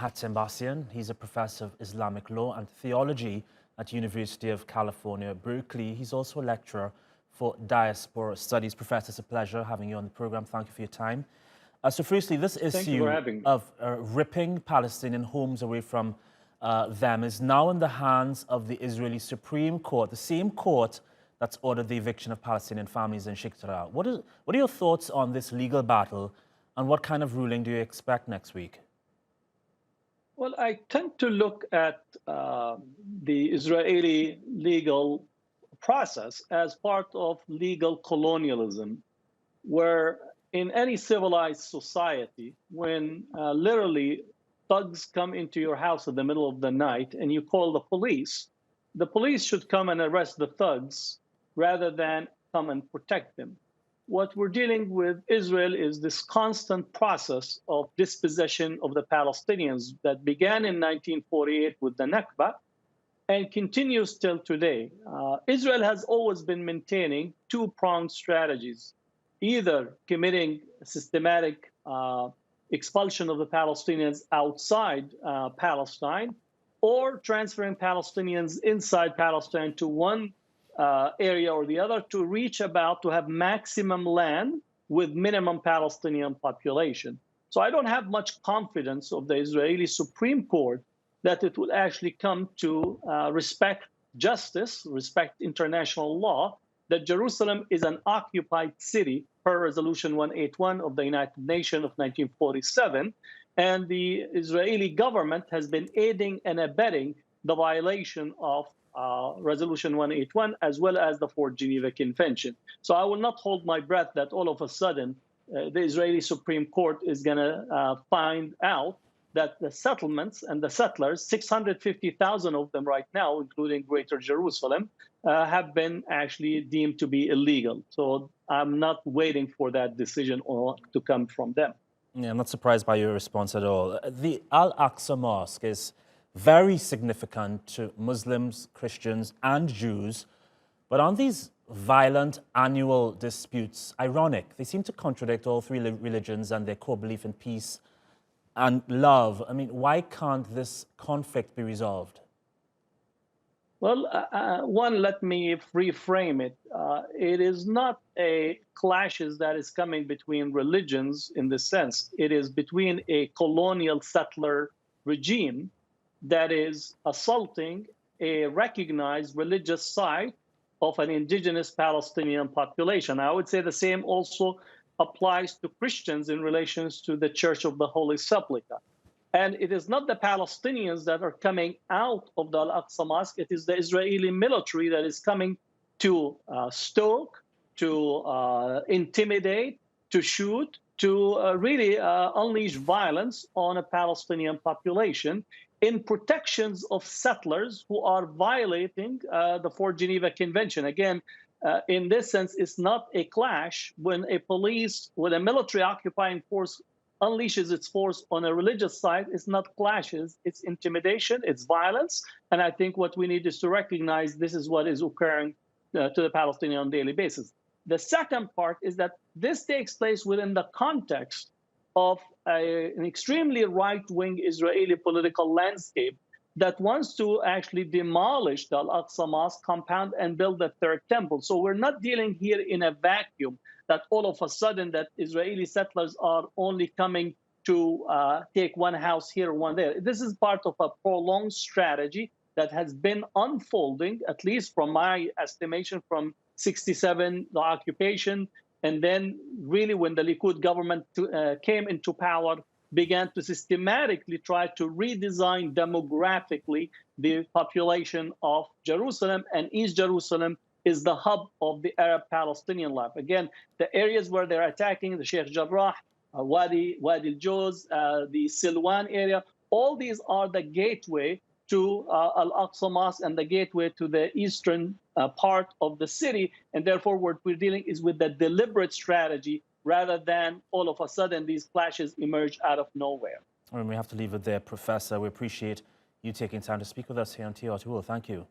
Hatem Bazian. He's a professor of Islamic law and theology at University of California, Berkeley. He's also a lecturer for diaspora studies. Professor, it's a pleasure having you on the program. Thank you for your time. So firstly, this issue of ripping Palestinian homes away from them is now in the hands of the Israeli Supreme Court, the same court that's ordered the eviction of Palestinian families in Sheikh Jarrah. What are your thoughts on this legal battle, and what kind of ruling do you expect next week? Well, I tend to look at the Israeli legal process as part of legal colonialism, where in any civilized society, when literally thugs come into your house in the middle of the night and you call the police should come and arrest the thugs rather than come and protect them. What we're dealing with Israel is this constant process of dispossession of the Palestinians that began in 1948 with the Nakba and continues till today. Israel has always been maintaining two-pronged strategies, either committing systematic expulsion of the Palestinians outside Palestine, or transferring Palestinians inside Palestine to one area or the other to reach about to have maximum land with minimum Palestinian population. So I don't have much confidence of the Israeli Supreme Court that it will actually come to respect justice, respect international law, that Jerusalem is an occupied city per Resolution 181 of the United Nations of 1947, and the Israeli government has been aiding and abetting the violation of Resolution 181 as well as the Fourth Geneva Convention. So I will not hold my breath that all of a sudden the Israeli Supreme Court is going to find out that the settlements and the settlers, 650,000 of them right now, including Greater Jerusalem, have been actually deemed to be illegal. So I'm not waiting for that decision to come from them. Yeah, I'm not surprised by your response at all. The Al-Aqsa Mosque is very significant to Muslims, Christians, and Jews. But aren't these violent annual disputes ironic? They seem to contradict all three religions and their core belief in peace and love. I mean, why can't this conflict be resolved? Well, let me reframe it. It is not a clashes that is coming between religions in this sense. It is between a colonial settler regime that is assaulting a recognized religious site of an indigenous Palestinian population. I would say the same also applies to Christians in relation to the Church of the Holy Sepulchre. And it is not the Palestinians that are coming out of the Al-Aqsa Mosque. It is the Israeli military that is coming to stoke, to intimidate, to shoot, to really unleash violence on a Palestinian population in protections of settlers who are violating the Fourth Geneva Convention. Again, in this sense, it's not a clash when a military occupying force unleashes its force on a religious site. It's not clashes, it's intimidation, it's violence. And I think what we need is to recognize this is what is occurring to the Palestinians on a daily basis. The second part is that this takes place within the context of an extremely right-wing Israeli political landscape that wants to actually demolish the Al-Aqsa Mosque compound and build the third temple. So we're not dealing here in a vacuum that all of a sudden that Israeli settlers are only coming to take one house here, one there. This is part of a prolonged strategy that has been unfolding, at least from my estimation, from 67, the occupation, and then really when the Likud government came into power, began to systematically try to redesign demographically the population of Jerusalem, and East Jerusalem is the hub of the Arab-Palestinian life. Again, the areas where they're attacking, the Sheikh Jarrah, Wadi al-Juz, the Silwan area, all these are the gateway to Al-Aqsa Mosque and the gateway to the eastern part of the city. And therefore, what we're dealing is with the deliberate strategy rather than all of a sudden these clashes emerge out of nowhere. And we have to leave it there, Professor. We appreciate you taking time to speak with us here on TRT World. Thank you.